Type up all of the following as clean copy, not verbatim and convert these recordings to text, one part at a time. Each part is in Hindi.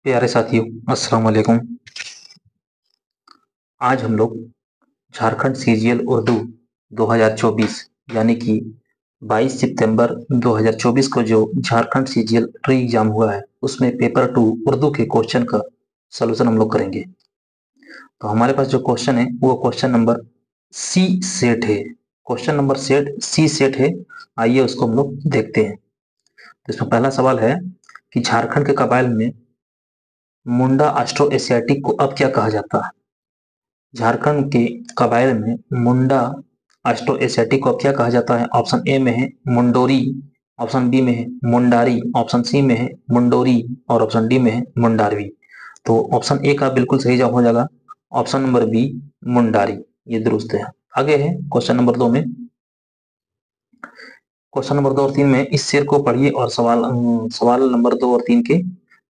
प्यारे साथियों, अस्सलाम वालेकुम। आज हम लोग झारखंड सीजीएल उर्दू 2024 यानी कि 22 सितंबर 2024 को जो झारखंड सीजीएल री एग्जाम हुआ है उसमें पेपर 2 उर्दू के क्वेश्चन का सलूशन हम लोग करेंगे। तो हमारे पास जो क्वेश्चन है वो क्वेश्चन नंबर सी सेट है। क्वेश्चन नंबर सेट सी सेट है। आइए उसको हम लोग देखते हैं। तो इसमें पहला सवाल है कि झारखंड के कबाइल में मुंडा ऑस्ट्रो एशियाटिक को अब क्या कहा जाता है। झारखंड के कबाइल में मुंडा ऑस्ट्रो एशियाटिक को अब क्या कहा जाता है। ऑप्शन ए में है मुंडोरी, ऑप्शन बी में है मुंडारी, ऑप्शन सी में है मुंडोरी और ऑप्शन डी में है मुंडारवी। तो ऑप्शन ए का बिल्कुल सही जवाब हो जाएगा ऑप्शन नंबर बी मुंडारी, ये दुरुस्त है। आगे है क्वेश्चन नंबर 2 में। क्वेश्चन नंबर 2 और 3 में इस शेर को पढ़िए और सवाल नंबर 2 और 3 के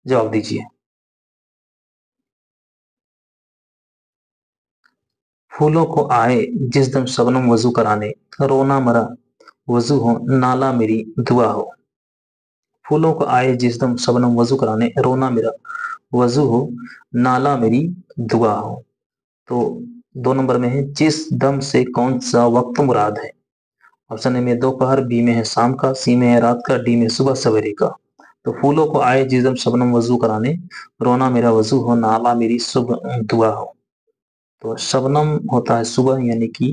जवाब दीजिए। फूलों को आए जिस दम शबनम वजू कराने, रोना मरा वजू हो नाला मेरी दुआ हो। फूलों को आए जिस दम शबनम वजू कराने, रोना मेरा वजू हो नाला मेरी दुआ हो। तो 2 नंबर में है जिस दम से कौन सा वक्त मुराद है। ऑप्शन ए में दोपहर, बी में है शाम का, सी में है रात का, डी में सुबह सवेरे का। तो फूलों को आए जिस दम शबनम वजू कराने, रोना मेरा वजू हो नाला मेरी सुबह दुआ हो। तो शबनम होता है सुबह यानी कि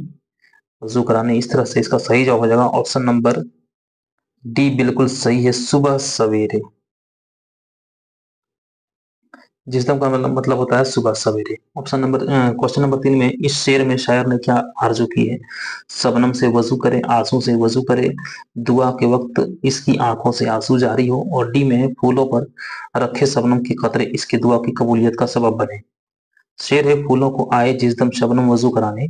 वजू कराने, इस तरह से इसका सही जवाब हो जाएगा ऑप्शन नंबर डी बिल्कुल सही है, सुबह सवेरे। जिस दम का मतलब होता है सुबह सवेरे। ऑप्शन नंबर क्वेश्चन नंबर 3 में इस शेर में शायर ने क्या आरजू की है। शबनम से वजू करे, आंसू से वजू करे, दुआ के वक्त इसकी आंखों से आंसू जारी हो, और डी में है फूलों पर रखे शबनम के कतरे इसकी दुआ की कबूलियत का सबब बने। शेर है फूलों को आए जिस दम शबनम वजू कराने,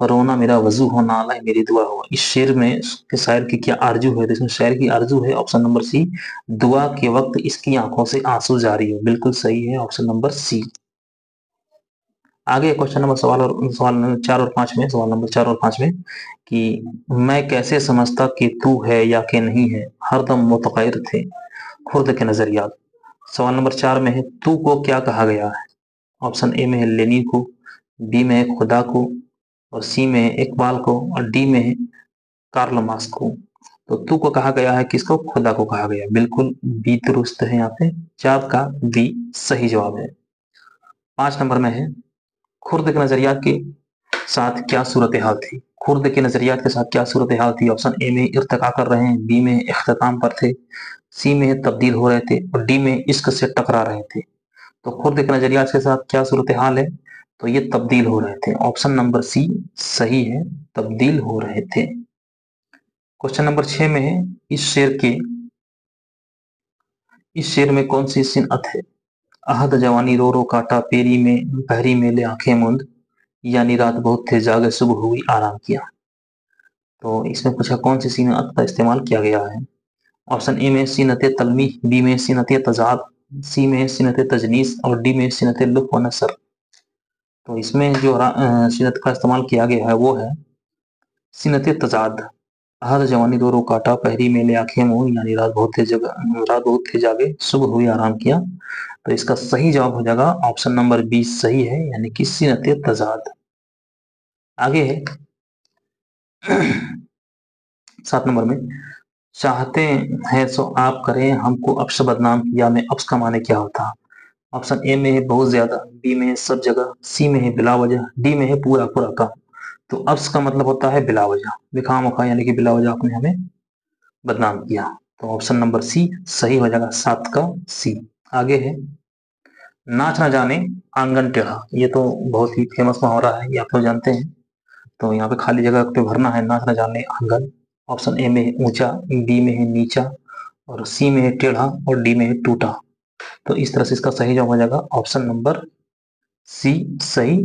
रोना मेरा वजू हो नाला मेरी दुआ हो। इस शेर में के शायर की क्या आरजू है। तो इसमें शायर की आरजू है ऑप्शन नंबर सी, दुआ के वक्त इसकी आंखों से आंसू जारी हो। बिल्कुल सही है ऑप्शन नंबर सी। आगे क्वेश्चन नंबर सवाल 4 और 5 में, सवाल नंबर 4 और 5 में कि मैं कैसे समझता कि तू है या कि नहीं है, हरदम मुतगैर थे खुर्द के नजरियात। सवाल नंबर 4 में है तू को क्या कहा गया है। ऑप्शन ए में है लेनी को, बी में है खुदा को, और सी में है इकबाल को, और डी में है कार्ल मार्क्स को। तो तू को कहा गया है किसको, खुदा को कहा गया। बिल्कुल बी दुरुस्त है, यहाँ पे 4 का बी सही जवाब है। 5 नंबर में है खुर्द के नजरियात के साथ क्या सूरत हाल थी। खुर्द के नजरियात के साथ क्या सूरत हाल थी। ऑप्शन ए में इर्तिका कर रहे हैं, बी में इख्तिताम पर थे, सी में तब्दील हो रहे थे, और डी में इश्क से टकरा रहे थे। तो खुर्द के नजरियात के साथ क्या सूरत हाल है, तो ये तब्दील हो रहे थे। ऑप्शन नंबर सी सही है, तब्दील हो रहे थे। क्वेश्चन नंबर 6 में है इस शेर में कौन सी सिनअत है। अहद जवानी रो रो काटा, पेरी में बहरी मेले आंखें मूंद, यानी रात बहुत थे जागे सुबह हुई आराम किया। तो इसमें पूछा कौन सी सिनअत का इस्तेमाल किया गया है। ऑप्शन ए में सिनत तलमी, बी में सिनत तजाद, सी में सिनत तजनीस, और डी में सिनत लुत्फ व नसर। तो इसमें जो सिनत का इस्तेमाल किया गया है वो है सिनत तजाद। अहद जवानी दो रो काटा, पहरी मेले आंखें मूंद, यानी रात बहुत थे जागे सुबह हुई आराम किया। तो इसका सही जवाब हो जाएगा ऑप्शन नंबर बी सही है, यानी कि सिनत तजाद। आगे है 7 नंबर में चाहते हैं सो आप करें हमको अफ्श बदनाम किया में अफ्श का माने क्या होता है। ऑप्शन ए में है बहुत ज्यादा, बी में है सब जगह, सी में है बिला वजह, डी में है पूरा पूरा का। तो अफ्श का मतलब होता है बिला वजह, बेखामखा यानी कि बिला वजह आपने हमें बदनाम किया। तो ऑप्शन नंबर सी सही हो जाएगा, 7 का सी। आगे है नाच ना जाने आंगन टेढ़ा। ये तो बहुत ही फेमस मुहावरा है, ये आप लोग जानते हैं। तो यहाँ पे खाली जगह पे भरना है नाच ना जाने आंगन। ऑप्शन ए में है ऊंचा, बी में है नीचा, और सी में है टेढ़ा, और डी में है टूटा। तो इस तरह से इसका सही जवाब हो जाएगा ऑप्शन नंबर सी सही,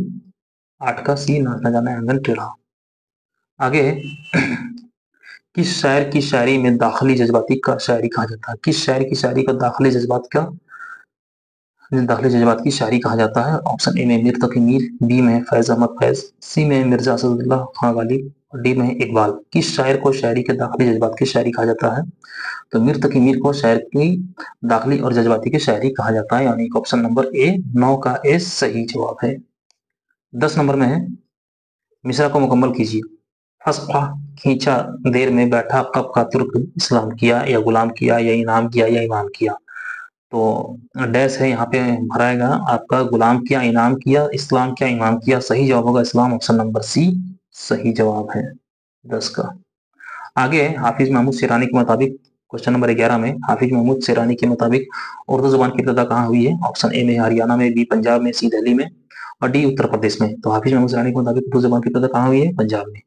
8 का सी, नाच ना जाने आंगन टेढ़ा। आगे है किस शायर की शायरी में दाखिली जज्बाती का शायरी कहा जाता है। किस शायर की शायरी को दाखिली जज्बात की शायरी कहा जाता है। ऑप्शन ए में मीर तकी मीर, बी में फैज अहमद फैज, सी में मिर्जा असदुल्लाह खां गालिब, और डी में इकबाल। किस शायर को शायरी के दाखिली जज्बात की शायरी कहा जाता है। तो मीर तकी मीर को शायर की दाखिली और जज्बाती की शायरी कहा जाता है, यानी कि ऑप्शन नंबर ए 9 का ए सही जवाब है। 10 नंबर में है, मिसरा को मुकम्मल कीजिए। फसफा खींचा देर में बैठा कब का तुर्क इस्लाम किया या गुलाम किया या इनाम किया या ईमान किया। तो डैश है यहाँ पे भराएगा आपका, गुलाम किया, इनाम किया, इस्लाम किया, ईमान किया। सही जवाब होगा इस्लाम, ऑप्शन नंबर सी सही जवाब है 10 का। आगे है हाफिज महमूद शेरानी के मुताबिक, क्वेश्चन नंबर 11 में हाफिज महमूद शेरानी के मुताबिक उर्दू जुबान की इब्तिदा कहाँ हुई है? ऑप्शन ए में हरियाणा में, बी पंजाब में, सी दिल्ली में और डी उत्तर प्रदेश में। तो हाफिज महमूद शेरानी के मुताबिक उर्दू जुबान की इब्तिदा कहाँ हुई है? पंजाब में।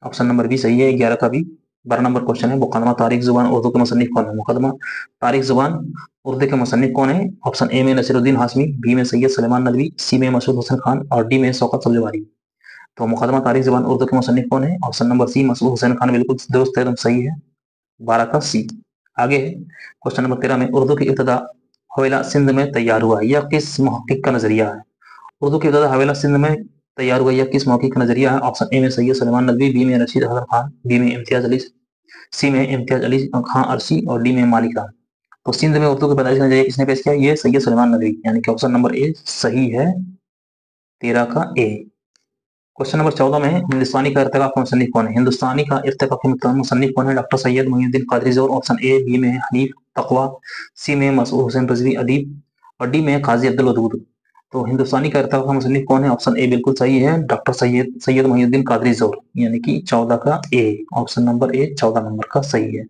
ऑप्शन नंबर बी सही है 11 का भी। 12 नंबर क्वेश्चन है, मुकदमा तारिक जुबान उर्दू के मुसन्निफ कौन है? मुकदमा तारिक जुबान उर्दू के मुसन्निफ कौन है? ऑप्शन ए में नसीरुद्दीन हाशमी, बी में सैयद सलेमान नदवी, सी में मसूद हसन खान और डी में शौकत सब्जवारी। तो मुकदमा तारिक जुबान उर्दू के मुसन्निफ कौन है? Option number C Masood Hussain Khan, बिल्कुल दुरुस्त है, एकदम सही है, 12 का सी। आगे है क्वेश्चन नंबर 13 में, उर्दू की इब्तिदा हवेला सिंध में तैयार हुआ, यह किस मुहक्किक का नजरिया है? उर्दू की इब्तिदा हवेला सिंध में तैयार हुआ, यह किस मुहक्किक का नजरिया है? ऑप्शन ए में सैयद सलेमान नदवी, बी में रशीद हसन खान, बी में इम्तियाज अली, सी में इम्तियाज अली खां अरसी और डी में मालिक राम। तो सिंध में उर्दू की पैदाइश का नजरिया किसने पेश किया? ये सैयद सलेमान नदवी, यानी कि ऑप्शन नंबर ए सही है, 13 का ए। क्वेश्चन नंबर 14 में है, हिंदुस्तानी का इर्तिका का मुसन्निफ कौन है? हिंदुस्तानी का इर्तिका का मुसन्निफ कौन है? डॉक्टर सैयद मोइनुद्दीन कादरी ज़ोर, ऑप्शन ए, बी में हनीफ तकवा, सी में मसूद हुसैन रिजवी अदीब और डी में काजी अब्दुल वदूद। तो हिंदुस्तानी का इर्तिका का मुसन्निफ कौन है? ऑप्शन ए बिल्कुल सही है, डॉक्टर सैयद मोइनुद्दीन कादरी ज़ोर, यानी कि 14 का ए, ऑप्शन नंबर ए 14 नंबर का सही है।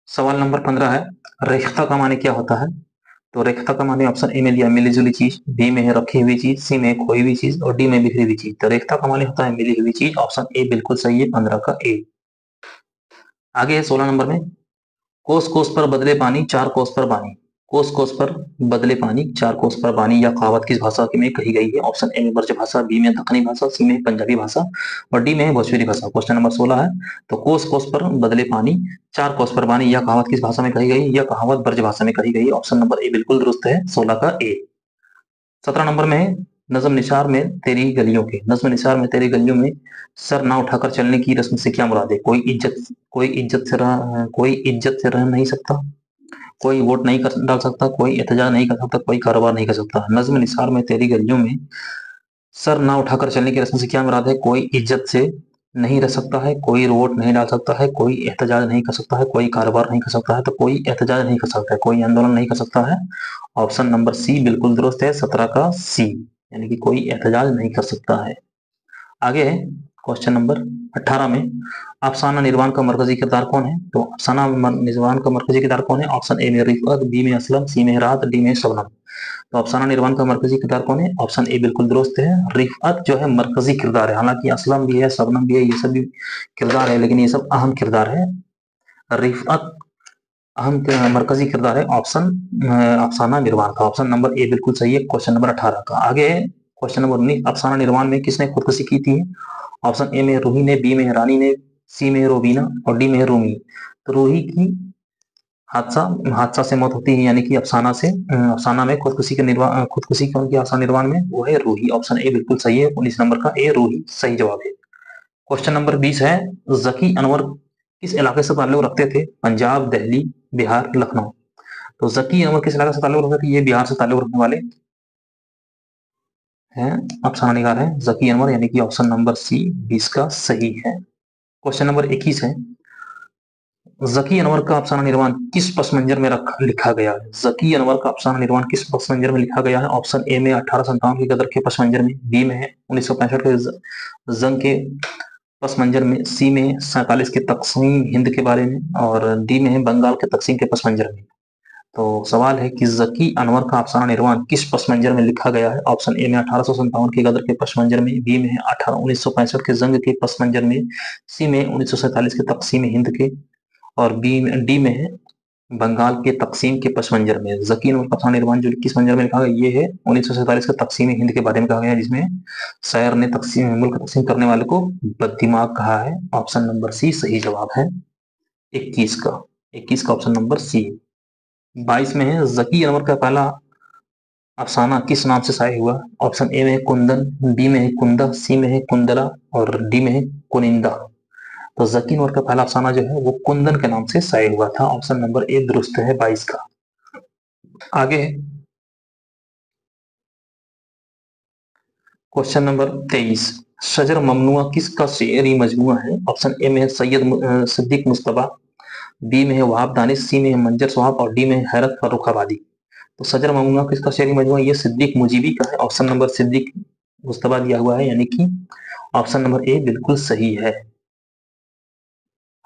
सवाल नंबर 15 है, रेख्ता का माने क्या होता है? तो रेख्ता का माने ऑप्शन ए में लिया मिली जुली चीज, बी में है रखी हुई चीज, सी में खोई हुई चीज और डी में बिखरी हुई चीज। तो रेख्ता का माने होता है मिली हुई चीज, ऑप्शन ए बिल्कुल सही है, 15 का ए। आगे है 16 नंबर में, कोस कोस पर बदले पानी चार कोस पर पानी, कोस कोस पर बदले पानी चार कोस पर पानी, या कहावत किस भाषा में कही गई है? ऑप्शन ए में ब्रज भाषा, बी में दक्कनी भाषा, सी में पंजाबी भाषा और डी में भोजपुरी भाषा। क्वेश्चन नंबर 16 है, तो कोस कोस पर बदले पानी चार कोस पर पानी, यह कहावत किस भाषा में कही गई? यह कहावत ब्रज भाषा में कही गई, ऑप्शन नंबर ए बिल्कुल दुरुस्त है, 16 का ए। 17 नंबर में है, नज्म निसार में तेरी गलियों के, नज्म निसार में तेरी गलियों में सर ना उठाकर चलने की रस्म से क्या मुराद है? कोई इज्जत से रह नहीं सकता, कोई वोट नहीं कर डाल सकता, कोई एहतजाज नहीं कर सकता, कोई कारोबार नहीं कर सकता। नज्म निसार में तेरी गलियों में सर ना उठाकर चलने की रस्म से क्या मुराद है? कोई इज्जत से नहीं रह सकता है, कोई वोट नहीं डाल सकता है, कोई एहतजाज नहीं कर सकता है, कोई कारोबार नहीं कर सकता है। तो कोई एहतजाज नहीं कर सकता है, कोई आंदोलन नहीं कर सकता है, ऑप्शन नंबर सी बिल्कुल दुरुस्त है, 17 का सी, यानी कि कोई एहतजाज नहीं कर सकता है। आगे है क्वेश्चन नंबर 18 में, अफसाना निर्वाण का मरकजी किरदार कौन है? तो अफसाना निर्वाण का मरकजी किरदार कौन है? ऑप्शन ए में रिफत, बी में असलम, सी में रात, डी में शबनम। तो अफसाना निर्वाण का मरकजी किरदार कौन है? ऑप्शन ए बिल्कुल दुरुस्त है, रिफत जो है मरकजी किरदार है, हालांकि असलम भी है, शबनम भी है, ये सब भी किरदार है, लेकिन ये सब अहम किरदार है। रिफत अहम मरकजी किरदार है, ऑप्शन अफसाना निर्वाण का, ऑप्शन नंबर ए बिल्कुल सही है, क्वेश्चन नंबर 18 का। आगे क्वेश्चन नंबर 19, अफसाना निर्वाण में किसने खुदकुशी की थी? ऑप्शन ए में रूही ने, बी में रानी ने, सी में रोबीना और डी में रूमी। तो रूही की हादसा हादसा से मौत होती है, यानी कि अफसाना से अफसाना में खुदकुशी कौन की अफसाना निर्वाण में? वो है रूही, ऑप्शन ए बिल्कुल सही है, 19 नंबर का ए रूही सही जवाब है। क्वेश्चन नंबर 20 है, जकी अनवर किस इलाके से ताल्लुक रखते थे? पंजाब, दिल्ली, बिहार, लखनऊ। तो जकी अनवर किस इलाके से ताल्लुक रखते थे? ये बिहार से ताल्लुक रखने वाले हैं, अफसाना निगार है जकी अनवर, यानी कि ऑप्शन नंबर सी 20 का सही है। क्वेश्चन नंबर 21 है, जकी अनवर का अफसाना निर्माण किस पस मंजर में लिखा गया है? जकी अनवर का अफसाना निर्माण किस पस मंजर में लिखा गया है? ऑप्शन ए में 1857 की गदर के पस मंजर में, बी में 1965 के जंग के पस मंजर में, सी में 47 के तकसीम हिंद के बारे में और डी में है बंगाल के तकसीम के पस मंजर में। तो सवाल है कि जकी अनवर का अफसाना निर्माण किस पस मंजर में लिखा गया है? ऑप्शन ए में 1857 की गदर के पस मंजर में, बी में 1965 के जंग के पस मंजर में, सी में 1947 के तकसीम हिंद के और डी में है बंगाल के तकसीम के पस मंजर में। जकी अनवर का अफसाना निर्माण जो किस मंजर में लिखा गया, ये है 1947 के तकसीम हिंद के बारे में कहा गया है, जिसमें शायर ने मुल्क तकसीम करने वाले को बददिमाग कहा है, ऑप्शन नंबर सी सही जवाब है 21 का ऑप्शन नंबर सी। 22 में है, जकी अनवर का पहला अफसाना किस नाम से शाये हुआ? ऑप्शन ए में है कुंदन, बी में है कुंदा, सी में है कुंदला और डी में है कुनिंदा। तो जकी नूर का पहला अफसाना जो है वो कुंदन के नाम से शाये हुआ था। ऑप्शन नंबर ए दुरुस्त है 22 का। आगे क्वेश्चन नंबर 23, शजर ममनुआ किसका शेरी मजमुआ है? ऑप्शन ए में है सैयद सिद्दीक मुस्तफा, बी में है वहाब दानिश, सी में है मंजर सोहाब और डी में है हैरत फर्रुखाबादी। तो सजर ममनुआ किसका शेरी मजमुआ? ये सिद्दीक मुजीबी का है। ऑप्शन नंबर सिद्दीक मुस्तफा दिया हुआ है, यानी कि ऑप्शन नंबर ए बिल्कुल सही है।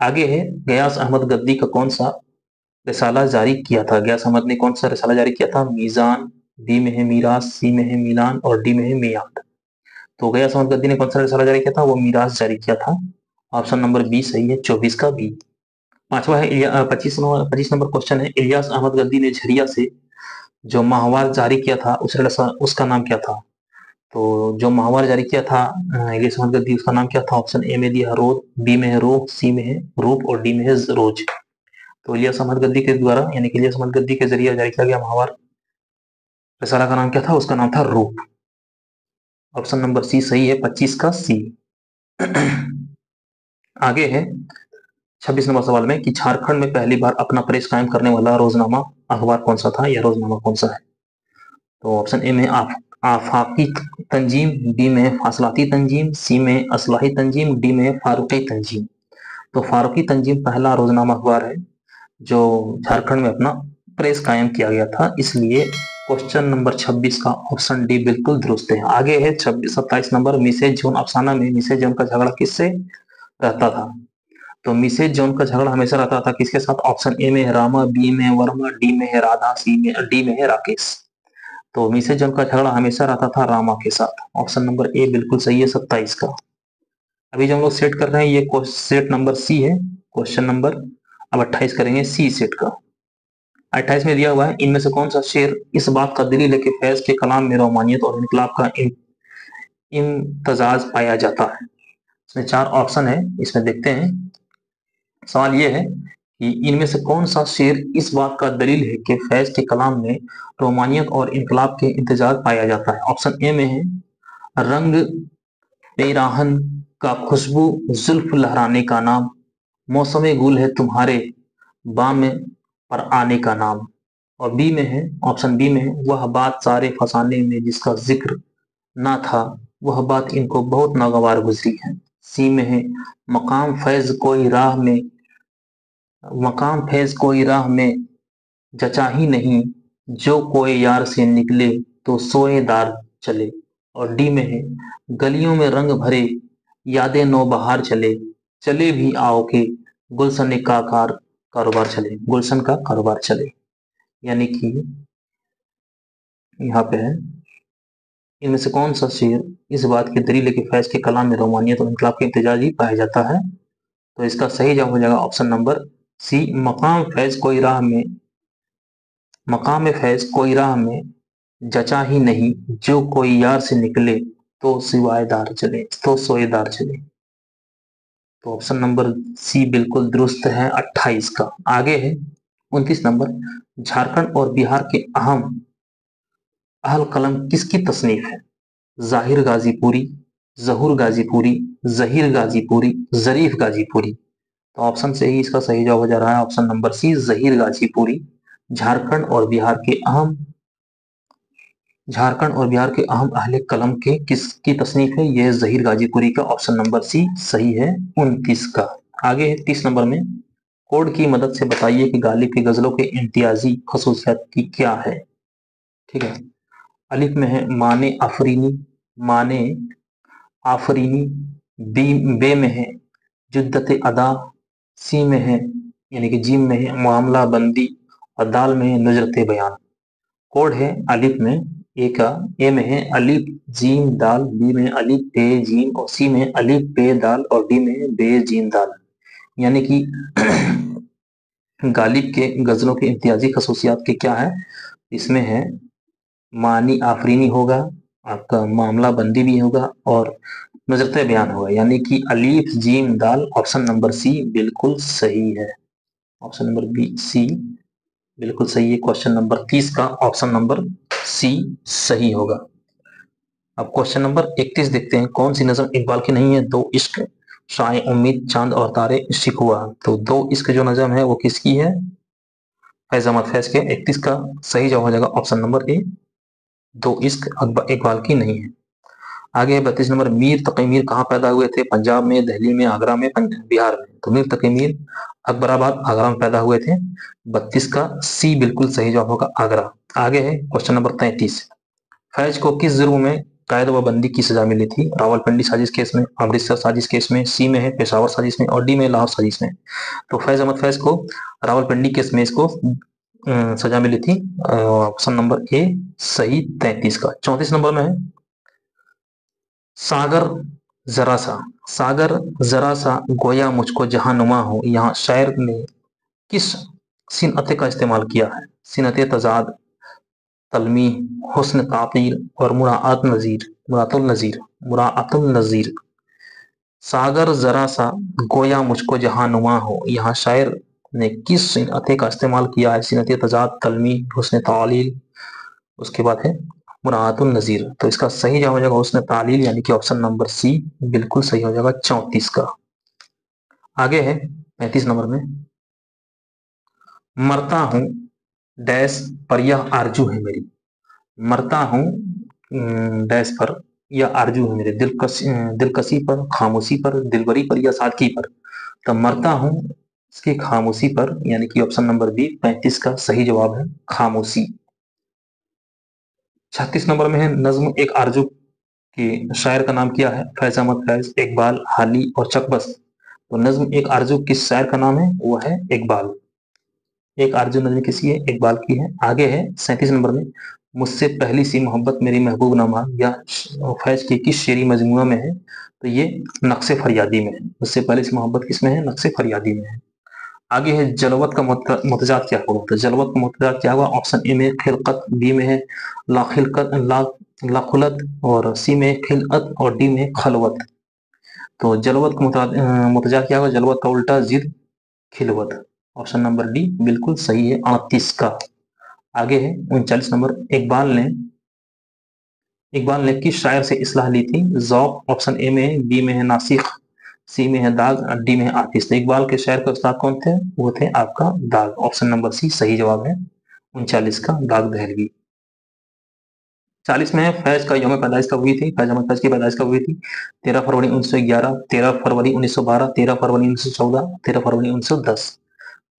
आगे है गयास अहमद गद्दी का कौन सा रिसाला जारी किया था? गयास अहमद ने कौन सा रिसाला जारी किया था? मीजान, बी में है मीरास, सी में है मिलान और डी में है मियाद। तो गयास अहमद गद्दी ने कौन सा रिसाला जारी किया था? वो मीरास जारी किया था। ऑप्शन नंबर बी सही है, 24 का बी। पांचवा है 25 नंबर क्वेश्चन है, इलियास अहमद गद्दी ने झरिया से जो माहवार जारी किया था उसका नाम क्या था? तो जो माहवार जारी किया था इलियास अहमद गद्दी, उसका नाम क्या था? ऑप्शन ए में दिया है रोज, बी में है रोह, सी में है रूप और डी में है रोज। तो इलियास अहमद गद्दी के द्वारा यानी कि इलियास अहमद गद्दी के जरिए जारी किया गया माहवार रिसाला का नाम क्या था? उसका नाम था रूप। ऑप्शन नंबर सी सही है, 25 का सी। आगे है 26 नंबर सवाल में कि झारखंड में पहली बार अपना प्रेस कायम करने वाला रोजनामा अखबार कौन सा था या रोजनामा कौन सा है? तो ऑप्शन ए में आफाकी तंजीम, बी में फासलाती तंजीम, सी में असलाही तंजीम, डी में फारूकी तंजीम। तो फारूकी तंजीम पहला रोजनामा अखबार है जो झारखंड में अपना प्रेस कायम किया गया था, इसलिए क्वेश्चन नंबर 26 का ऑप्शन डी बिल्कुल दुरुस्त है। आगे है 27 नंबर, मिसेज जोन अफसाना में मिसेज जोन का झगड़ा किससे रहता था? तो मिसेज जोन का झगड़ा हमेशा रहता था किसके साथ? ऑप्शन ए में है रामा, बी में वर्मा, डी में है राधा, सी में डी में है राकेश। तो मिसेज जोन का झगड़ा हमेशा रहता था रामा के साथ। ऑप्शन नंबर ए बिल्कुल सही है, 27 का। अभी जो हम लोग सेट कर रहे हैं ये सेट नंबर सी है, क्वेश्चन नंबर अब 28 करेंगे सी सेट का। 28 में दिया हुआ है, इनमें से कौन सा शेर इस बात का दलील है कि फैज के कलाम में रोमानियत और इनकलाब का इम्तजाज पाया जाता है? इसमें 4 ऑप्शन है, इसमें देखते हैं। सवाल ये है कि इनमें से कौन सा शेर इस बात का दलील है कि फैज के कलाम में रोमानियत और इनकलाब के इम्तजाज पाया जाता है? ऑप्शन ए में है रंग पेराहन का खुशबू जुल्फ लहराने का नाम, मौसम गुल है तुम्हारे बाम पर आने का नाम। और बी में है ऑप्शन बी में है वह बात सारे फसाने में जिसका जिक्र ना था, वह बात इनको बहुत नागवार गुजरी है। सी में है मकाम फैज कोई राह में, मकाम फैज कोई राह में जचा ही नहीं, जो कोई यार से निकले तो सोएदार चले। और डी में है गलियों में रंग भरे यादें नौबहार चले, चले भी आओ के गुलशन का कारोबार चले, गुलशन का कारोबार चले। यानी कि यहाँ पे है इनमें से कौन सा शेर इस बात की दलील है कि फैज के कलाम में रोमानियत और इनकलाब के इम्तिजाज ही पाया जाता है? तो इसका सही जवाब हो जाएगा ऑप्शन नंबर सी, मकाम फैज कोई राह में जचा ही नहीं, जो कोई यार से निकले तो सिवायदार चले, तो सोएदार चले। तो ऑप्शन नंबर सी बिल्कुल दुरुस्त है, 28 का। आगे है 29 नंबर, झारखंड और बिहार के अहम अहल कलम किसकी तसनीफ है? जाहिर गाजीपुरी, जहूर गाजीपुरी, जहीर गाजीपुरी, जरीफ गाजीपुरी। तो ऑप्शन से ही इसका सही जवाब हो जा रहा है option number C, Zaheer Ghazipuri. Jharkhand और बिहार के अहम अहले कलम के किसकी तसनीफ है? यह जहीर गाजीपुरी का। ऑप्शन नंबर सी सही है, 29 का। आगे है 30 नंबर में, कोड की मदद से बताइए कि गालिब की गजलों के इम्तियाजी खसूसियात की क्या है? ठीक है, अलिफ में है माने आफरीनी, माने आफरीनी, बे में है जुद्दत अदा, सी में है यानी कि जीम में है मामला बंदी और दाल में है नुजरत बयान। कोड है अलिफ में ए में है अलिफ जीम दाल, बी में अलिफ बे जीम और सी में अलिफ बे दाल और डी में बे जीम दाल। यानी कि गालिब के गजलों के इम्तियाजी खसूसियात के क्या है? इसमें है मानी आफरीनी होगा, आपका मामला बंदी भी होगा और नजरत बयान होगा। यानी कि अलीफ जीम दाल, ऑप्शन नंबर सी बिल्कुल सही है। ऑप्शन नंबर बी सी बिल्कुल सही है। क्वेश्चन नंबर 30 का ऑप्शन नंबर सी सही होगा। अब क्वेश्चन नंबर 31 देखते हैं। कौन सी नज़म इकबाल की नहीं है? दो इश्क, शाये उम्मीद, चांद और तारे, शिकवा। तो दो इश्क जो नज़म है वो किसकी है? फैज अहमद फैज के। 31 का सही जवाब हो जाएगा ऑप्शन नंबर ए, दो इश्क इकबाल की नहीं है। आगे है 32 नंबर। मीर तकी मीर कहाँ पैदा हुए थे? पंजाब में, दिल्ली में, आगरा में, बिहार में। तो मीर तकी मीर अकबराबाद, आगरा में पैदा हुए थे। 32 का सी बिल्कुल सही जवाब होगा, आगरा। आगे है क्वेश्चन नंबर 33। फैज को किस जुर्म में कैद व बंदी की सजा मिली थी? रावलपिंडी साजिश केस में, अमृतसर साजिश केस में, सी में है पेशावर साजिश में, और डी में लाहौर साजिश में। तो फैज अहमद फैज को रावलपिंडी केस में इसको सजा मिली थी। ऑप्शन नंबर ए सही 33 का। 34 नंबर में है सागर जरा सा, सागर जरा सा गोया मुझको जहां नुमा हो। यहाँ शायर ने किस सिनअते का इस्तेमाल किया है? सिनअते तजाद, तलमी, हुस्न तातील और मुराअतुल नजीर। सागर जरा सा गोया मुझको जहां नुमा हो, यहाँ शायर ने किस सिनअते का इस्तेमाल किया है? सिनअते तजाद, तलमी, हुस्न तालील, उसके बाद है मुराअतुल नजीर। तो इसका सही जवाब हो जाएगा हुस्न तालील, यानी कि ऑप्शन नंबर सी बिल्कुल सही हो जाएगा 34 का। आगे है 35 नंबर में। मरता हूं डैश पर यह आरजू है मेरी। मरता हूं डैश पर, यह आरजू है मेरे, दिलकसी पर, खामोशी पर, दिलबरी पर या सादगी पर। तो मरता हूं इसकी खामोशी पर, यानी कि ऑप्शन नंबर बी 35 का सही जवाब है, खामोशी। 36 नंबर में है नज्म एक आरजू की शायर का नाम क्या है? फैज अहमद फैज, इकबाल, हाली और चकबस। तो नज्म एक आरजू किस शायर का नाम है? वो है इकबाल। एक आरजू नज्म किसी है? इकबाल की है। आगे है 37 नंबर में। मुझसे पहली सी मोहब्बत मेरी महबूब न मान, या फैज की किस शेरी मजमूआ में है? तो ये नक्शे फरियादी में है। मुझसे पहली सी मोहब्बत किस में है? नक्शे फरियादी में है। आगे है जलवत का मुतजात क्या होगा? तो जलवत का मुतजात क्या होगा? ऑप्शन ए में खिलकत, बी में है लाखिलकत लाखुलत, और सी में खिलअत, और डी में खलवत। तो जलवत का मुतजात क्या होगा? जलवत का उल्टा जिद, खिलवत। ऑप्शन नंबर डी बिल्कुल सही है 38 का। आगे है 39 नंबर। इकबाल ने किस शायर से इस्लाह ली थी? ज़ौक़, ऑप्शन ए में है, बी में है नासिख, सी में है दाग, डी में है आतिश। तो इकबाल के शायर के उस्ताद कौन थे? वो थे आपका दाग। ऑप्शन नंबर सी सही जवाब है 39 का, दाग दहलवी। 40 में है फैज का यौम पैदाइश कब हुई थी? फैज अहमद फैज की पैदाइश कब हुई थी? 13 फरवरी 1911, 13 फरवरी 1912, 13 फरवरी 1914, 13 फरवरी 1910।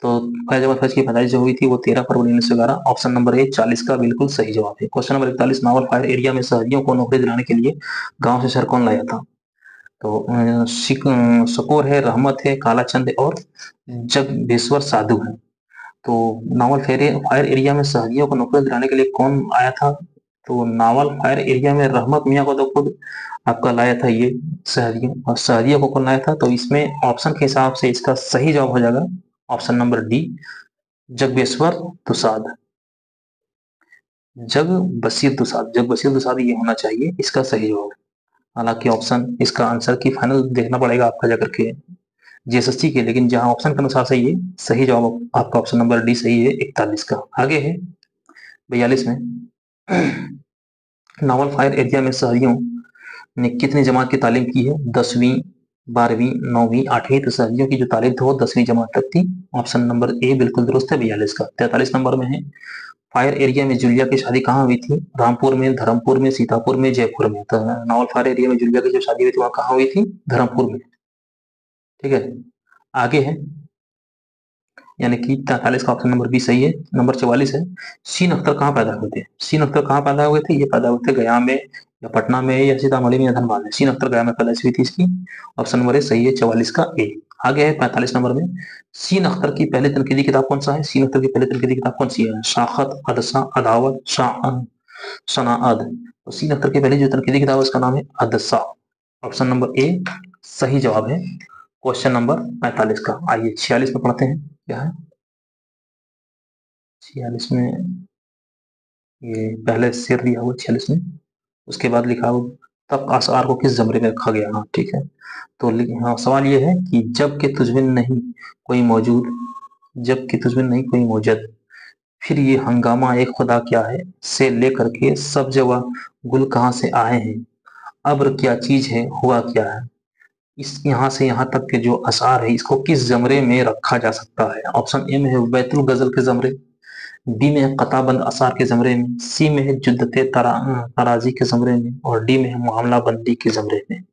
तो फैज अहमद फैज की पैदाइश जो हुई थी वो 13 फरवरी 1911। ऑप्शन नंबर ए 40 का बिल्कुल सही जवाब है। Question number 41। Novel fire area में शहरियों को नौकरी दिलाने के लिए गांव से शहर कौन लाया था? तो शकूर है, रहमत है, कालाचंद है, और जगबेश्वर साधु है। तो नावल फायर एरिया में शहरियों को नौकरी दिलाने के लिए कौन आया था? तो नावल फायर एरिया में रहमत मियाँ को तो खुद आपका लाया था ये शहरियों, और शहरियों को कौन लाया था? तो इसमें ऑप्शन के हिसाब से इसका सही जवाब हो जाएगा ऑप्शन नंबर डी, जगबेश्वर दुसाद। जग बशीर दुसाद ये होना चाहिए इसका सही जवाब। हालांकि ऑप्शन इसका आंसर की फाइनल देखना पड़ेगा आपका जाकर के जीएसएससी के, लेकिन जहां ऑप्शन के अनुसार से ये सही जवाब आपका ऑप्शन नंबर डी सही है 41 का। आगे है 42 में। नावल फायर एरिया में शहरियों ने कितनी जमात की तालीम की है? 10वीं, 12वीं, 9वीं, 8वीं। तो शहरियों की जो तालीम थी वो 10वीं जमात तक थी। ऑप्शन नंबर ए बिल्कुल दुरुस्त है 42 का। 43 नंबर में है फायर एरिया में जूलिया की शादी कहाँ हुई थी? रामपुर में, धर्मपुर में, सीतापुर में, जयपुर में। तो नावल फायर एरिया में जूलिया की जो शादी हुई थी वहां कहाँ हुई थी? धर्मपुर में। ठीक है। आगे है यानी कि 43 का ऑप्शन नंबर बी सही है। नंबर 44 है सीन अख्तर कहाँ पैदा हुए थे? सीन अख्तर कहाँ पैदा हुए थे? ये पैदा हुए थे गया में, या पटना में, या सीतामढ़ी में, या धनबाद में। सीन अख्तर गया में पैदाइश हुई थी इसकी। ऑप्शन नंबर ए सही है 44 का ए। आगे है 45 नंबर में। सीन अख्तर की पहली तनकीदी किताब कौन सा है? सीन अख्तर की पहली तनकीदी किताब कौन सी है? शाखत, अदसा, अदावत, सनाअद। तो सीन अख्तर की पहली जो तनकीदी किताब है उसका नाम है अदसा। ऑप्शन नंबर ए सही जवाब है क्वेश्चन नंबर 45 का। आइए 46 में पढ़ते हैं क्या है। 46 में ये पहले शेर दिया हुआ 46 में, उसके बाद लिखा हुआ तब आसार को किस जमरे में रखा गया। हाँ ठीक है। तो हाँ सवाल ये है कि जब कि तुझमें नहीं कोई मौजूद, जब कि तुझमें नहीं कोई मौजूद, फिर ये हंगामा एक खुदा क्या है से लेकर के सब जगह गुल कहाँ से आए हैं, अब्र क्या चीज है हुआ क्या है। इस यहाँ से यहाँ तक के जो अशार है इसको किस जमरे में रखा जा सकता है। ऑप्शन ए में है बैतुल गजल के जमरे, बी में है कताबंद अशार के जमरे में, सी में है जुद्दते तराजी के जमरे में, और डी में है मामला बंदी के जमरे में।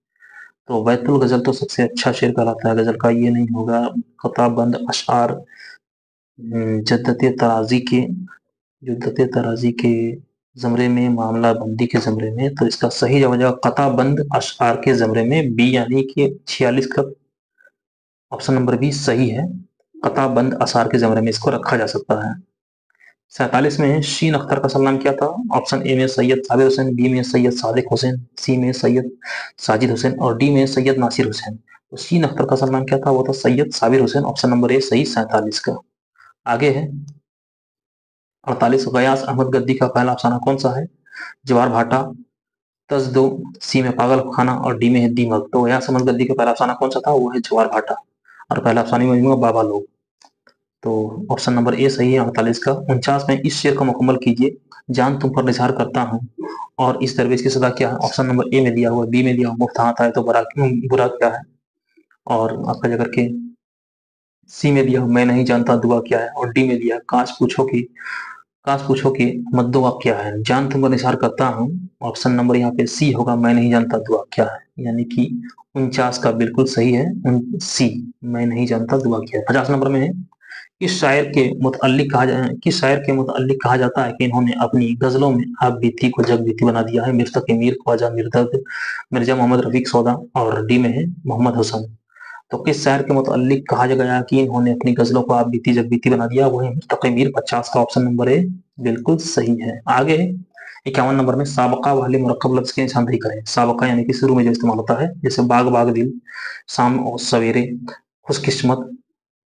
तो बैतुल गजल तो सबसे अच्छा शेर कहलाता है गजल का, ये नहीं होगा। कताबंद अशार जद्दते तराजी के जुद्दते तराजी के जमरे में, मामला बंदी के जमरे में। तो इसका सही जवाब हो जाएगा कताबंद अशआर के जमरे में, बी यानी कि 46 का ऑप्शन नंबर बी सही है। कताबंद अशआर के जमरे में इसको रखा जा सकता है। 47 में शीन अख्तर का सलाम क्या था। ऑप्शन ए में सैयद साबिर हुसैन, बी में सैयद सादिक हुसैन, सी में सैयद साजिद हुसैन, और डी में सैयद नासिर हुसैन। तो शीन अख्तर का सलाम क्या था, वो था Syed Sabir Hussain. Option number A सही 47 का। आगे है 48, गयास अहमद गद्दी का पहला अफसाना कौन सा है। जवार भाटा, तजदो, सी में पागल खाना, और डी में है दीमक। तो गयास अहमद गद्दी का पहला अफसाना कौन सा था, वो है जवार भाटा, और पहला अफसानी मजमूआ बाबा लोग। तो ऑप्शन नंबर ए सही है 48 का। 49 में इस शेर को मुकम्मल कीजिए, जान तुम पर निसार करता हूँ और इस दरवेश की सदा क्या है। ऑप्शन नंबर ए में दिया हुआ, बी में दिया हुआ मुफ्त हाथ आए तो बुरा क्या है, और आपका जाकर के सी में दिया मैं नहीं जानता दुआ क्या है, और डी में दिया काश पूछो कि मद्दुआ क्या है, जान तुम पर निसार करता हूँ। ऑप्शन नंबर यहाँ पे सी होगा, मैं नहीं जानता दुआ क्या है, यानी कि 49 का बिल्कुल सही है सी, मैं नहीं जानता दुआ क्या है। 50 नंबर में है किस शायर के मुतअल्लिक कहा जाता है कि इन्होंने अपनी गजलों में आप बीती को जग बीती बना दिया है। मिर्तकी मीर, ख्वाजा मिर्दर्द, मिर्जा मोहम्मद रफीक सौदा, और डी में है मोहम्मद हुसैन। तो किस शायर के मुतअल्लिक कहा गया कि इन्होंने अपनी गजलों को आप बीती जग बीती बना दिया, वो है मिर्तकी मीर। 50 का ऑप्शन नंबर ए बिल्कुल सही है। आगे 51 नंबर में साबका वाले मुरक्कब लफ्ज की निशानदेही करें। साबका यानी कि शुरू में जो इस्तेमाल होता है, जैसे बाग बाग दिल, शाम और सवेरे, खुशकिस्मत,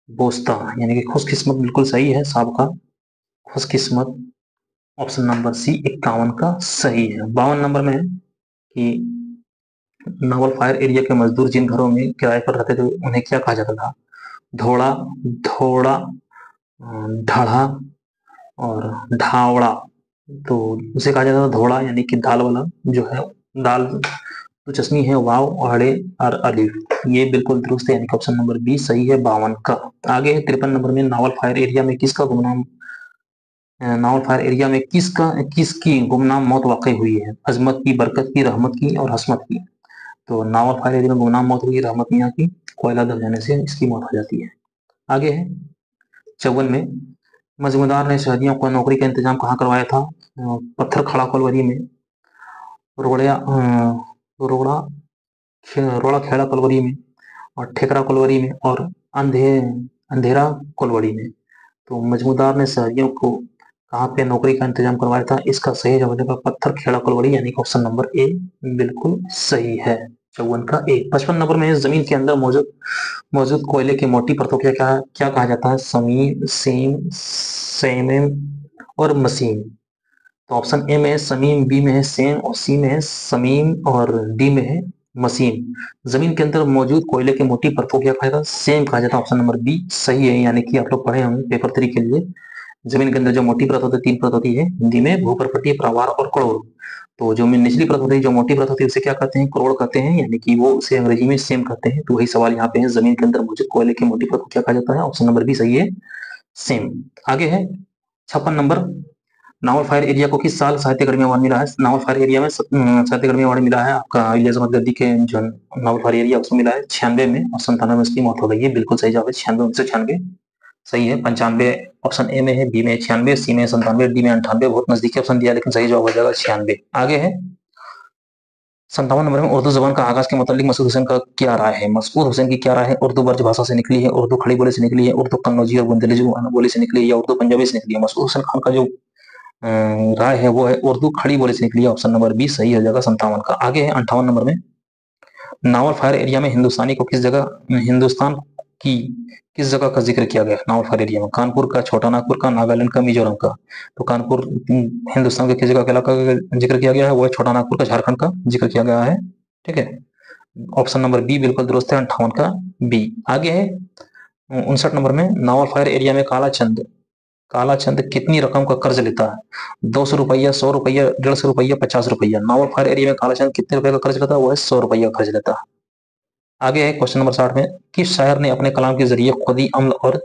बोस्ता, यानी कि खुशकिस्मत बिल्कुल सही है साबका, खुशकिस्मत। ऑप्शन नंबर सी 51 का सही है। 52 नंबर में है कि नावल फायर एरिया के मजदूर जिन घरों में किराए पर रहते थे उन्हें क्या कहा जाता था। धोड़ा, धोड़ा, ढाढ़ा, और ढावड़ा। तो उसे कहा जाता था धोड़ा, यानी कि दाल वाला जो है, दाल तो चश्मी है वाव अड़े और अलिफ, ये बिल्कुल दुरुस्त है, यानी कि ऑप्शन नंबर बी सही है 52 का। आगे है 53 नंबर में नावल फायर एरिया में किसका गुमनाम नावल फायर एरिया में किसकी गुमनाम मौत वाकई हुई है। अजमत की, बरकत की, रहमत की, और हसमत की। तो नावल फायर एरिया में गुमनाम मौत हुई रहमत मियाँ की, कोयला दब जाने से इसकी मौत हो जाती है। आगे है 54 में मजमूदार ने शहरियों को नौकरी का इंतजाम कहाँ करवाया था। पत्थर खड़ा कोलवरी में, रोड़ा रोड़ा रोड़ा खेड़ा कोलवरी में, और ठेकरा कोलवरी में, और अंधे अंधेरा कोलवरी में। तो मजमूदार ने शहरियों को कहाँ पे नौकरी का इंतजाम करवाया था, इसका सही जवाब होगा पत्थर खेड़ा कोलवरी, यानी कि ऑप्शन नंबर ए बिल्कुल सही है। 54 का ए। 55 नंबर में जमीन के अंदर मौजूद मौजूद कोयले की मोटी परतों को क्या कहा जाता है। समीन, सेम, सेमेम, और मसीम। तो ऑप्शन ए में है समीम, बी में है सेम, और सी में है समीम, और डी में है मसीम। जमीन के अंदर मौजूद कोयले की मोटी परतों को क्या कहा जाता है, सेम कहा जाता है। ऑप्शन नंबर बी सही है, यानी कि आप लोग पढ़े होंगे पेपर 3 के लिए, जमीन के अंदर जो मोटी परत होती है 3 परत होती है, हिंदी में भूपर्पटीय, प्रावार और करोड़। तो जो निचली परत होती है, जो मोटी परत होती है, उसे क्या कहते हैं, करोड़ कहते हैं, यानी कि वो उसे अंग्रेजी में सेम कहते हैं। तो वही सवाल यहाँ पे है, जमीन के अंदर मौजूद कोयले की मोटी परत को क्या कहा जाता है। ऑप्शन नंबर बी सही है, सेम। आगे है 56 नंबर, नावल फायर एरिया को किस साल साहित्य अकादमी अवार्ड मिला है। नावल फायर एरिया में साहित्य अकादमी अवार्ड मिला है आपका इलियास अहमद गद्दी के जो नावल फायर एरिया उसको मिला है 96 में, और 97 में उसकी मौत हो गई है। बिल्कुल सही जवाब है 96, 1996 सही है। 95 ऑप्शन ए में है, बी में 96, सी में 97, डी में 98। बहुत नजदीकी ऑप्शन दिया, लेकिन सही जवाब हो जाएगा 96। आगे है 57 नंबर में उर्दू जबान का आगाज के मुतालिक मसूद हुसैन का क्या राय है। मसूद हुसैन की क्या राय है, उर्दू ब्रज भाषा से निकली है, उर्दू खड़ी बोली से निकली है, उर्दू कन्नौजी और बुंदेली बोली से निकली है, या उर्दू पंजाबी से निकली है। मसूद हुसैन खान का जो राय है वो है उर्दू खड़ी बोली से निकली है। ऑप्शन नंबर बी सही हो जाएगा 57 का। आगे है 58 नंबर में नावल फायर एरिया में हिंदुस्तान की किस जगह का जिक्र किया गया। नावल फायर एरिया में कानपुर का, छोटा नागपुर का, नागालैंड का, मिजोरम का। तो कानपुर हिंदुस्तान के किस जगह के इलाका का जिक्र किया गया है, वो है छोटा नागपुर का, झारखंड का जिक्र किया गया है। ठीक है, ऑप्शन नंबर बी बिल्कुल दुरुस्त है 58 का बी। आगे है 59 नंबर में नावल फायर एरिया में काला चंद कालाचंद कितनी रकम का कर्ज लेता है? 200 रुपया, 100 रुपया, 150 रुपया, 50 रुपया। नावल फायर एरिया में कालाचंद कितने रुपए का कर्ज लेता है? वो है 100 रुपया कर्ज लेता है। आगे है क्वेश्चन नंबर 60 में, किस शायर ने अपने कलाम के जरिए खुदी अमल और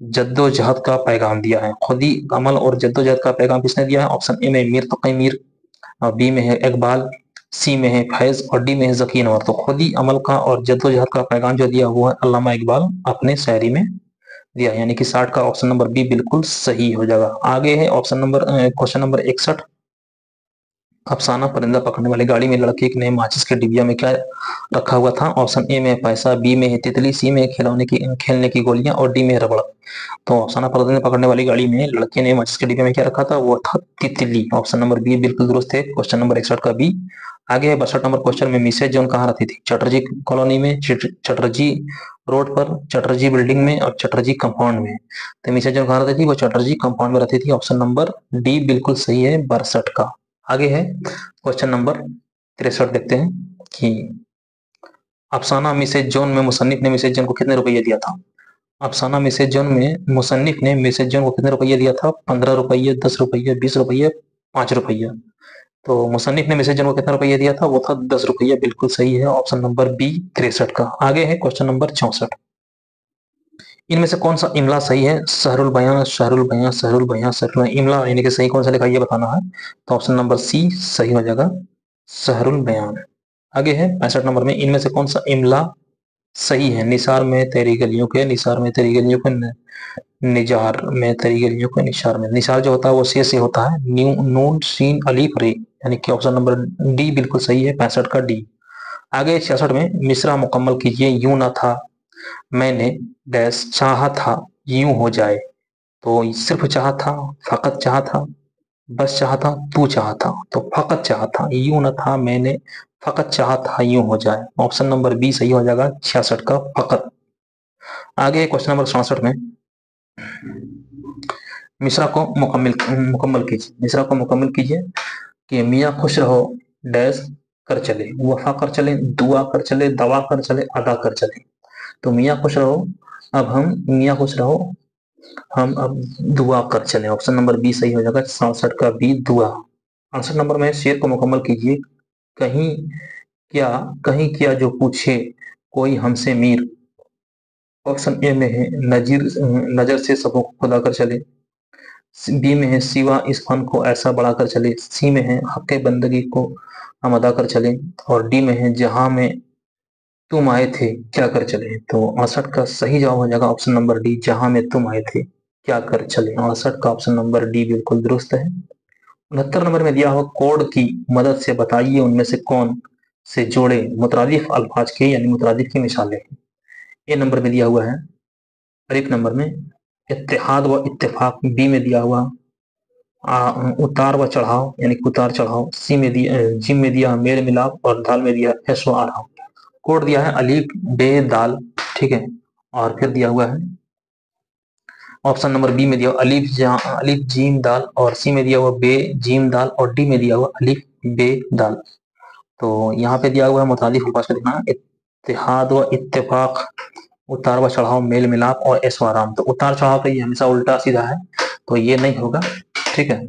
जद्दोजहद का पैगाम दिया है? खुदी अमल और जद्दोजहद का पैगाम किसने दिया है? ऑप्शन ए में मीर तकी मीर, बी में है इकबाल, सी में है फैज और डी में है ज़की अनवर। तो खुदी अमल का और जद्दोजहद का पैगाम जो दिया वो है अल्लामा इकबाल अपने शायरी में दिया, यानी कि 60 का ऑप्शन नंबर बी बिल्कुल सही हो जाएगा। आगे है क्वेश्चन नंबर 61, अफसाना परिंदा पकड़ने वाली गाड़ी में लड़के ने माचिस के डिबिया में क्या रखा हुआ था? ऑप्शन ए में पैसा, बी में है तितली, सी में खेलने की गोलियां और डी में रबड़। तो अफसाना परिंदा पकड़ने वाली गाड़ी में लड़के ने माचिस के डिबिया में क्या रखा था? वो था तितली। ऑप्शन नंबर बी बिल्कुल दुरुस्त है, क्वेश्चन नंबर 61 का बी। आगे है 62 नंबर क्वेश्चन में, मिसेज जोन कहाँ रहती थी? चटर्जी कॉलोनी में, चटर्जी रोड पर, चटर्जी बिल्डिंग में और चटर्जी कंपाउंड में। तो मिसेज जोन कहाँ रहती थी? वो चटर्जी कंपाउंड में रहती थी। ऑप्शन नंबर डी बिल्कुल सही है 62 का। आगे है क्वेश्चन नंबर 63, देखते हैं कि अफसाना मिसेज जोन में मुसन्निफ ने मिसेज जोन को कितने रुपये दिया था? अफसाना मिसेज जोन में मुसन्निफ ने मिसेज जोन को कितने रुपये दिया था? 15 रुपये, 10 रुपये, 20 रुपये, 5 रुपये। तो मुसन्निफ ने मिसेज जोन को कितना रुपये दिया था? वो था 10 रुपये, बिल्कुल सही है ऑप्शन नंबर बी 63 का। आगे है क्वेश्चन नंबर 64, इनमें से कौन सा इमला सही है? शहरुल बयां, शहरुल बयां, शहरुल बयां, शहरुल इमला यानी कि सही कौन सा लिखा है ये बताना है। तो ऑप्शन नंबर सी सही हो जाएगा, शहरुल बयान। आगे है 65 नंबर में, इनमें से कौन सा इमला सही है? निसार में तेरी गलियों के, निसार में तेरी गलियों के, निजार में तेरी गलियों के, निशार में। निसार जो होता है वो से होता है, न्यू नून सीन अलीफ रे, यानी कि ऑप्शन नंबर डी बिल्कुल सही है 65 का डी। आगे 66 में, मिसरा मुकम्मल कीजिए, यूं ना था मैंने डैश चाहा था यूं हो जाए। तो सिर्फ चाहा था, फकत चाहा था, बस चाहा था, तू चाहा था। तो फकत चाहा था, यूं न था मैंने फकत चाहा था यूं हो जाए। ऑप्शन नंबर बी सही हो जाएगा 66 का फकत। आगे क्वेश्चन नंबर 67 में, मिश्रा को मुकम्मल कीजिए, मिश्रा को मुकम्मल कीजिए कि मियाँ खुश रहो डैश कर चले, वफा कर चले, दुआ कर चले, दवा कर चले, अदा कर चले। तो मियाँ खुश रहो, अब हम मियाँ खुश रहो हम अब दुआ कर चले। ऑप्शन नंबर बी सही हो जाएगा 67 का बी दुआ। 68 नंबर में, शेर को मुकम्मल कीजिए, कहीं क्या कहीं क्या जो पूछे कोई हमसे मीर। ऑप्शन ए में है नजीर नजर से सबों को खुदा कर चले, बी में है सिवा इस फन को ऐसा बढ़ा कर चले, सी में है हक बंदगी को हम अदा कर चले और डी में है जहां में तुम आए थे क्या कर चले। तो 68 का सही जवाब हो जाएगा ऑप्शन नंबर डी, जहां में तुम आए थे क्या कर चले। 68 का ऑप्शन नंबर डी बिल्कुल दुरुस्त है। 69 नंबर में दिया हुआ कोड की मदद से बताइए उनमें से कौन से जोड़े मुतरादिफ अल्फाज के यानी मुतरादिफ की मिसालें हैं। ए नंबर में दिया हुआ है, एक नंबर में इत्तेहाद व इत्तेफाक, बी में दिया हुआ उतार व चढ़ाव यानी उतार चढ़ाव, सी में दिया जिम में दिया मेल मिलाप और दाल में दिया ऐशो आराम। कोड दिया है अलीफ बे दाल, ठीक है। और फिर दिया हुआ है ऑप्शन नंबर बी में दिया हुआ अलीफ जीम दाल और सी में दिया हुआ बे जीम दाल और डी में दिया हुआ अलीफ बे दाल। तो यहाँ पे दिया हुआ है मुतालिफ अल्फाज को देखना, इत्तेहाद व इत्तेफाक, उतार व चढ़ाव, मेल मिलाप और ऐशो आराम। तो उतार चढ़ाव का ये हमेशा उल्टा सीधा है, तो ये नहीं होगा, ठीक है।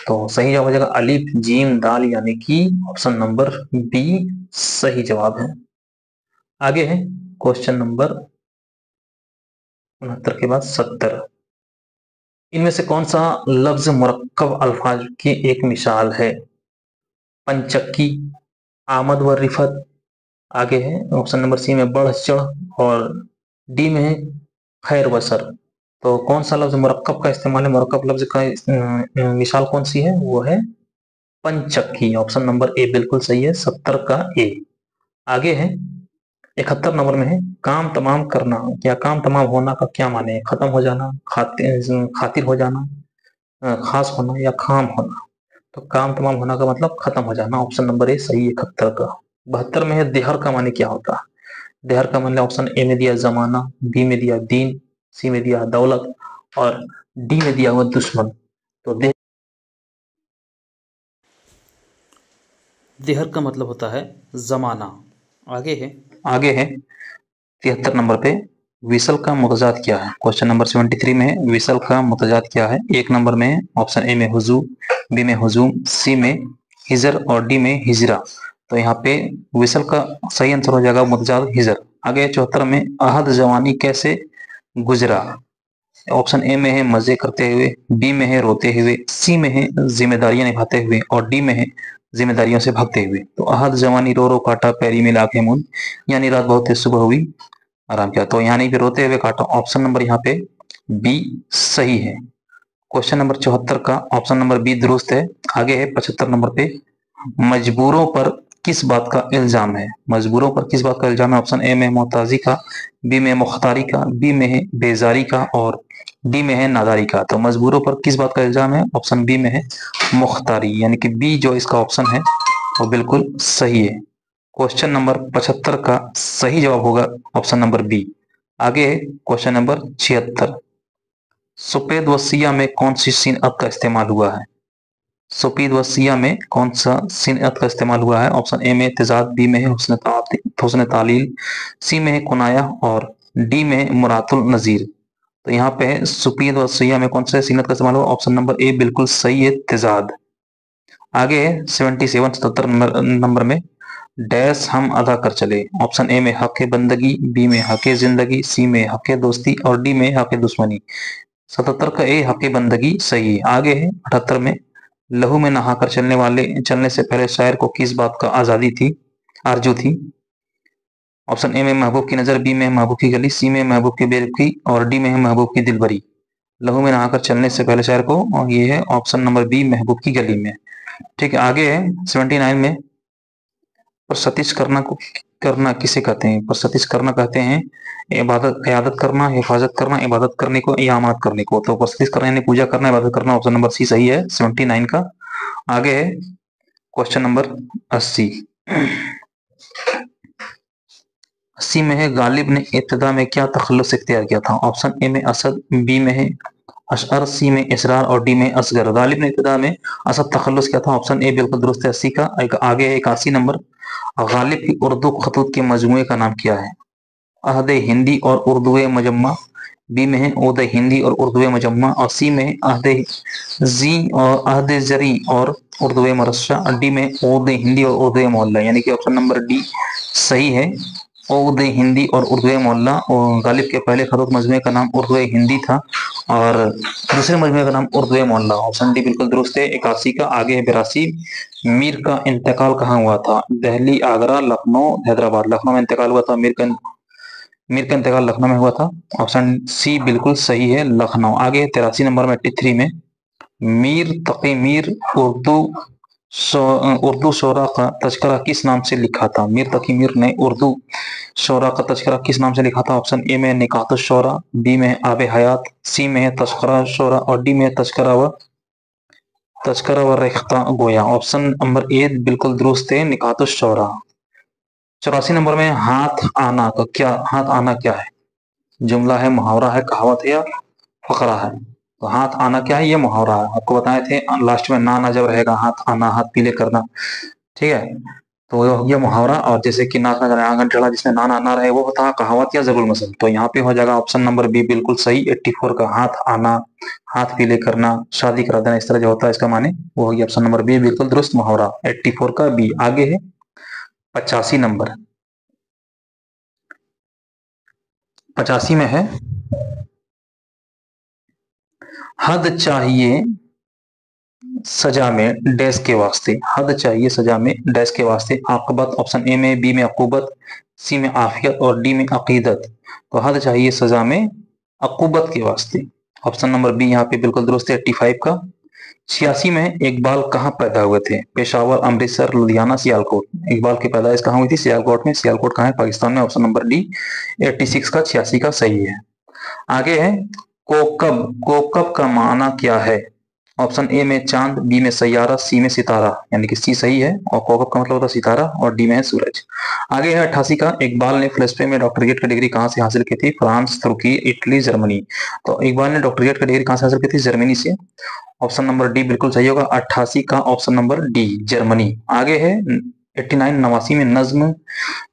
तो सही जवाब हो जाएगा अलीफ जीम दाल यानी कि ऑप्शन नंबर बी सही जवाब है। आगे है क्वेश्चन नंबर 69 के बाद 70, इनमें से कौन सा लफ्ज मुरक्कब अल्फाज की एक मिसाल है? पंचक्की, आमद व रिफत। आगे है ऑप्शन नंबर सी में बढ़ चढ़ और डी में है खैर बसर। तो कौन सा लफ्ज मुरक्कब का इस्तेमाल है? मुरक्कब लफ्ज का मिसाल कौन सी है? वो है पंचक्की। ऑप्शन नंबर ए बिल्कुल सही है 70 का ए। आगे है 71 नंबर में है काम तमाम करना या काम तमाम होना का क्या माने है? खत्म हो जाना, खातिर हो जाना, खास होना या खाम होना। तो काम तमाम होना का मतलब खत्म हो जाना। ऑप्शन नंबर ए सही है 71 का। 72 में है देहर का माने क्या होता है? देहर का मतलब ऑप्शन ए में दिया जमाना, बी में दिया दीन, सी में दिया दौलत और डी में दिया हुआ दुश्मन। तो देहर का मतलब होता है जमाना। आगे है 73 नंबर पे विसल का मुतजाद क्या है? क्वेश्चन नंबर 73 में है, विसल का मुतजाद क्या है? एक नंबर में है ऑप्शन ए में हुजू, बी में हुजूम, सी में हिजर और डी में हिजरा। तो यहाँ पे विसल का सही आंसर हो जाएगा मुतजाद हिजर। आगे 74 में अहद जवानी कैसे गुजरा? ऑप्शन ए में है मजे करते हुए, बी में है रोते हुए, सी में है जिम्मेदारियां निभाते हुए और डी में है जिम्मेदारियों से भागते हुए। तो अहद जवानी रो रो काटा पैरी में लाखे मुन, यानी रात बहुत तेज सुबह हुई आराम किया। तो यहाँ नहीं पे रोते हुए काटा, ऑप्शन नंबर यहाँ पे बी सही है। क्वेश्चन नंबर 74 का ऑप्शन नंबर बी दुरुस्त है। आगे है 75 नंबर पे, मजबूरों पर किस बात का इल्जाम है? मजबूरों पर किस बात का इल्जाम है? ऑप्शन ए में मोहताजी का, बी में मुख्तारी का, बी में है बेजारी का और डी में है नादारी का। तो मजबूरों पर किस बात का इल्जाम है? ऑप्शन बी में है मुख्तारी, यानी कि बी जो इसका ऑप्शन है वो बिल्कुल सही है। क्वेश्चन नंबर 75 का सही जवाब होगा ऑप्शन नंबर बी। आगे क्वेश्चन नंबर 76, सफेद वसिया में कौन सी सीनत का इस्तेमाल हुआ है? सफेद वसिया में कौन सा सीनत का इस्तेमाल हुआ है? ऑप्शन ए में तेजाद, बी में है हुस्न तालील, सी में है कुनाया और डी में है मुरातुल नजीर। तो यहाँ पे सफेद वसिया में कौन सा सीनत का इस्तेमाल हुआ? ऑप्शन नंबर ए बिल्कुल सही है, तेजाद। आगे 77 नंबर में डैश हम अदा कर चले। ऑप्शन ए में हक बंदगी, बी में हक जिंदगी, सी में हक दोस्ती और डी में हक दुश्मनी। 77 का ए हक बंदगी सही है। आगे है 78 में, लहू में नहाकर चलने से पहले शायर को किस बात का आजादी थी, आरजू थी? ऑप्शन ए में महबूब की नजर, बी में महबूब की गली, सी में महबूब की बेरुखी और डी में है महबूब की दिलबरी। लहू में नहाकर चलने से पहले शायर को, और ये है ऑप्शन नंबर बी महबूब की गली में। ठीक है। आगे है 79 में, प्रसतिश करना किसे कहते हैं? प्रसतिश करना कहते हैं इबादत करना, हिफाजत करना, इबादत करने को या अमानत करने को। तो प्रसतिश करना यानी पूजा करना, इबादत करना, ऑप्शन नंबर सी सही है 79 का। आगे है क्वेश्चन नंबर 80। 80 में है गालिब ने इब्तिदा में क्या तखल्लुस इख्तियार किया था? ऑप्शन ए में असद, बी में है अशअर, सी में इसरार और डी में असगर। गालिब ने इब्तिदा में असद तखल्लुस किया था, ऑप्शन ए बिल्कुल दुरुस्त है 80 का। आगे है 81 नंबर, गालिब की उर्दू खतूत के मजमूए का नाम क्या है? अहद हिंदी और उर्दू मजम्मा, बी में है ओद हिंदी और उर्दू मजम्मा और सी में अहद जी और अहद जरी और उर्दू मरसा और डी में ओद हिंदी और उर्दू मोहल्ला, यानी कि ऑप्शन नंबर डी सही है, ओद हिंदी और उर्दू मोहल्ला। और गालिब के पहले खतूत मजमूए का नाम उर्दू हिंदी था और दूसरे मजमूए का नाम उर्दू मोहल्ला, ऑप्शन डी बिल्कुल दुरुस्त है 81 का। आगे है 82, मीर का इंतकाल कहाँ हुआ था? दिल्ली, आगरा, लखनऊ, हैदराबाद। लखनऊ में इंतकाल हुआ था मीर का इंतकाल लखनऊ में हुआ था, ऑप्शन सी बिल्कुल सही है, लखनऊ। आगे 83 नंबर में 83 में, मीर तकी मीर उर्दू शोरा का तस्करा किस नाम से लिखा था? मीर तकी मीर ने उर्दू शोरा का तस्करा किस नाम से लिखा था? ऑप्शन ए में निकात शोरा, बी में आब हयात, सी में है तस्करा शोरा और डी में तस्करा व रेख्ता गोया। ऑप्शन नंबर ए बिल्कुल दुरुस्त है, निकात शोरा। 84 नंबर में हाथ आना क्या है? जुमला है, मुहावरा है, कहावत है या फकरा है? तो हाथ आना क्या है? ये मुहावरा है। आपको बताए थे लास्ट में ना जब रहेगा, हाथ आना, हाथ पीले करना। ठीक है, तो ये मुहावरा। और जैसे कि नाक ना जाने आंगन टेढ़ा, जिसमें ना रहे वो होता है कहावत या जरुल मसल। तो यहाँ पे हो जाएगा ऑप्शन नंबर बी बिल्कुल सही 84 का, हाथ आना, हाथ पीले करना, शादी करा देना, इस तरह जो होता है इसका माने वो होगी ऑप्शन नंबर बी बिल्कुल दुरुस्त मुहावरा 84 का बी। आगे है 85 नंबर, 85 में है, हद चाहिए सजा में डैश के वास्ते। हद चाहिए सजा में डैश के वास्ते। आकबत, ऑप्शन ए में, बी में अकूबत, सी में आफियत और डी में अकीदत। तो हद चाहिए सजा में अकूबत के वास्ते, ऑप्शन नंबर बी यहाँ पे बिल्कुल दुरुस्त है 85 का। 86 में इकबाल कहाँ पैदा हुए थे? पेशावर, अमृतसर, लुधियाना, सियालकोट। इकबाल की पैदाइश कहाँ हुई थी? सियालकोट में। सियालकोट कहाँ है? पाकिस्तान में, ऑप्शन नंबर डी 86 का 86 का सही है। आगे है कोकब। कोकब का माना क्या है? ऑप्शन ए में चांद, बी में सैयारा, सी में सितारा, यानी कि सी सही है और कोकब का मतलब होता है सितारा और डी में है सूरज। आगे है 88 का, इकबाल ने फिलोसफी में डॉक्टरेट की डिग्री कहाँ से हासिल की थी? फ्रांस, तुर्की, इटली, जर्मनी। तो इकबाल ने डॉक्टरेट की डिग्री कहाँ से हासिल की थी? जर्मनी से, ऑप्शन नंबर डी बिल्कुल सही होगा 88 का, ऑप्शन नंबर डी जर्मनी। आगे है 89 89 में नज्म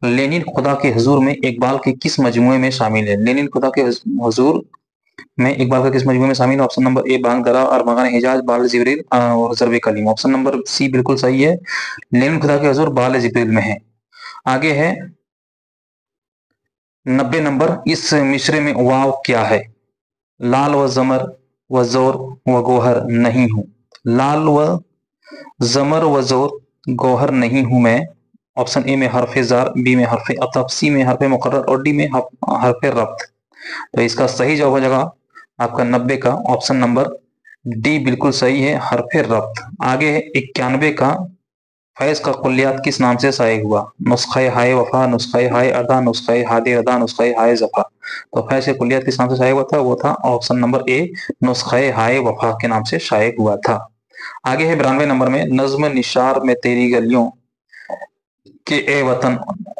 लेनिन खुदा के हुजूर में इकबाल के किस मजमूए में शामिल है? लेनिन खुदा के हुजूर में इकबाल का किस मजमूए में शामिल है? ऑप्शन नंबर ए बांग दरा, अरमगान हिजाज, बाल जिब्रील और ज़र्ब कलीम। ऑप्शन नंबर सी बिल्कुल सही है, लेनिन खुदा के हुजूर बाल जिब्रील में है। आगे है 90 नंबर, इस मिसरे में वाव क्या है? लाल व जमर व जोर व गोहर नहीं हूं। लाल व जमर व जोर गोहर नहीं हूं मैं। ऑप्शन ए में हरफ जार, बी में हरफ अतफ, सी में हरफ मुकर्रर और डी में हरफ रब्त। तो इसका सही जवाब हो जाएगा आपका 90 का ऑप्शन नंबर डी बिल्कुल सही है, हरफ रब्त। आगे है 91 का, फैज का कुल्लियात किस नाम से शाये हुआ? नुस्खे हाय वफा, नुस्खे हाय अदा, नुस्खे हादे अदा, नुस्खे हाय जफा। तो फैज के कुल्लियात किस नाम से शाये हुआ था? वो था ऑप्शन नंबर ए, नुस्खे हाय वफा के नाम से शाये हुआ था। आगे है 92 नंबर में, नज्म निशार में तेरी गलियों के ए वतन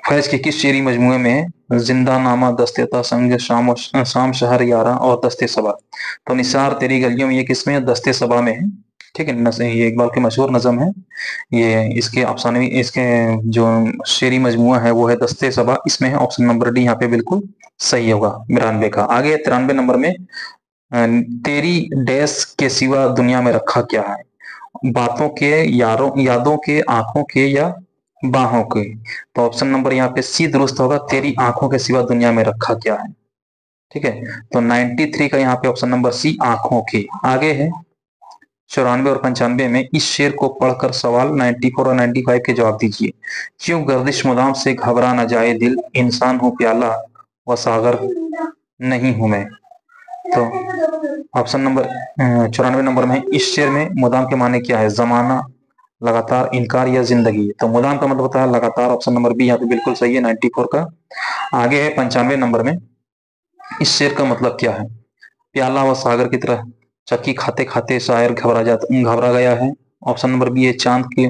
फैज के किस शेरी मजमूए में है? जिंदा नामा, दस्ते संग, शाम शहर यारा और दस्ते सबा। तो निसार तेरी गलियों में ये किसमें है? दस्ते सबा में है। ठीक है, ये इकबाल के मशहूर नज़म है। ये इसके अफसानवी, इसके जो शेरी मजमुआ है वो है दस्ते सबा, इसमें है। ऑप्शन नंबर डी यहाँ पे बिल्कुल सही होगा 92 का। आगे 93 नंबर में, तेरी डैश के सिवा दुनिया में रखा क्या है? बातों के, यादों के, आंखों के या बाहों के। तो ऑप्शन नंबर यहाँ पे सी दुरुस्त होगा, तेरी आंखों के सिवा दुनिया में रखा क्या है। ठीक है, तो 93 का यहाँ पे ऑप्शन नंबर सी, आंखों के। आगे है 94 और 95 में, इस शेर को पढ़कर सवाल 94 और 95 के जवाब दीजिए। क्यों गर्दिश मुदाम से घबरा न जाए दिल, इंसान हूँ प्याला व सागर नहीं हूं मैं। तो ऑप्शन नंबर 94 नंबर में, इस शेर में मुदाम के माने क्या है? जमाना, लगातार, इनकार या जिंदगी। तो मुदाम का मतलब होता है लगातार। ऑप्शन नंबर बी यहाँ पे बिल्कुल सही है 94 का। आगे है 95 नंबर में, इस शेर का मतलब क्या है? प्याला व सागर की तरह चक्की खाते खाते शायर घबरा गया है। ऑप्शन नंबर बी है, चांद के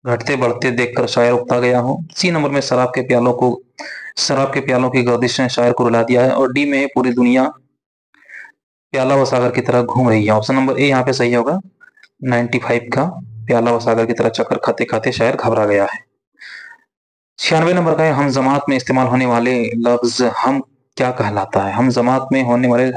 घटते बढ़ते देखकर शायर उकता गया हो। सी नंबर में, शराब के प्यालों की गर्दिश ने शायर को रुला दिया है। और डी में पूरी दुनिया प्याला व सागर की तरह घूम रही है। ऑप्शन नंबर ए यहाँ पे सही होगा 95 का, प्याला व सागर की तरह चक्कर खाते खाते शायर घबरा गया है। 96 नंबर का है, हम जमात में इस्तेमाल होने वाले लफ्ज हम क्या कहलाता है? हम जमात में होने वाले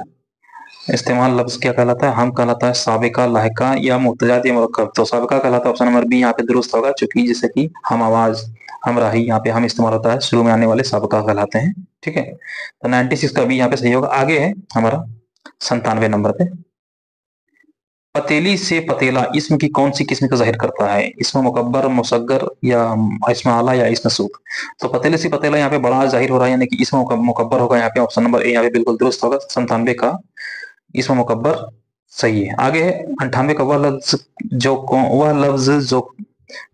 इस्तेमाल लफ्ज क्या कहलाता है? हम कहलाता है साबिका, लाहिका या मुतजाद या मुरक्कब। तो साबिका कहलाता है, ऑप्शन नंबर बी यहाँ पे दुरुस्त होगा, क्योंकि जैसे कि हम आवाज, हम राही, यहाँ पे हम इस्तेमाल होता है, शुरू में आने वाले साबिका कहलाते हैं। ठीक है, तो 96 का बी यहाँ पे सही होगा। आगे है हमारा 97 नंबर पे, पतेली से पतेला इसम की कौन सी किस्म का जाहिर करता है? इसम मुकब्बर, मुसग्गर या इसम आला या इसम सूख। तो पतेले से पतेला यहाँ पे बड़ा जाहिर हो रहा है, यानी कि इसम मुकब्बर होगा यहाँ पे। ऑप्शन नंबर ए यहाँ पे बिल्कुल दुरुस्त होगा 97 का, इसम मुकब्बर सही है। आगे है 98 का, वह लफ्ज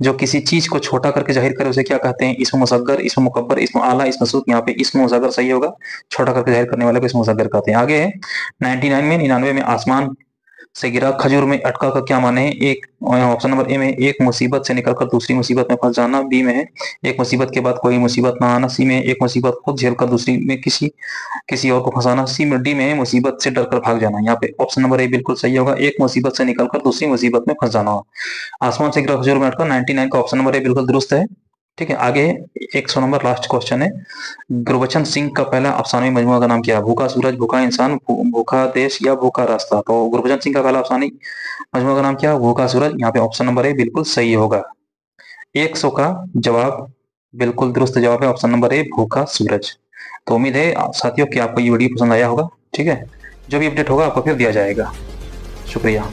जो किसी चीज को छोटा करके जाहिर करे उसे क्या कहते हैं? इसम मुसग्गर, इसम मुकब्बर, इसम आला, इसम सूख। यहाँ पे इसम मुसग्गर सही होगा, छोटा करके जाहिर करने वाले को इसम मुसग्गर कहते हैं। आगे है 99 में, आसमान से गिरा खजूर में अटका का क्या माने है? एक, ऑप्शन नंबर ए में, एक मुसीबत से निकलकर दूसरी मुसीबत में फंस जाना। बी में है, एक मुसीबत के बाद कोई मुसीबत ना आना। सी में, एक मुसीबत खुद झेलकर दूसरी में किसी और को फंसाना। सी में, डी में है, मुसीबत से डरकर भाग जाना। यहाँ पे ऑप्शन नंबर ए बिल्कुल सही होगा, एक मुसीबत से निकलकर दूसरी मुसीबत में फंस जाना। आसमान से गिरा खजूर में अटका 99 का ऑप्शन नंबर ए बिल्कुल दुरुस्त है। ठीक है, आगे 100 नंबर लास्ट क्वेश्चन है, गुरबचन सिंह का पहला अफसानी मजमुआ का नाम क्या है? भूखा सूरज, भूखा इंसान, भूखा देश या भूखा रास्ता। तो गुरबचन सिंह का पहला अफसानी मजमुआ का नाम क्या है? भूखा सूरज। यहाँ पे ऑप्शन नंबर ए बिल्कुल सही होगा। 100 का जवाब बिल्कुल दुरुस्त जवाब है, ऑप्शन नंबर ए भूखा सूरज। तो उम्मीद है साथियों कि आपको ये वीडियो पसंद आया होगा। ठीक है, जो भी अपडेट होगा आपको फिर दिया जाएगा। शुक्रिया।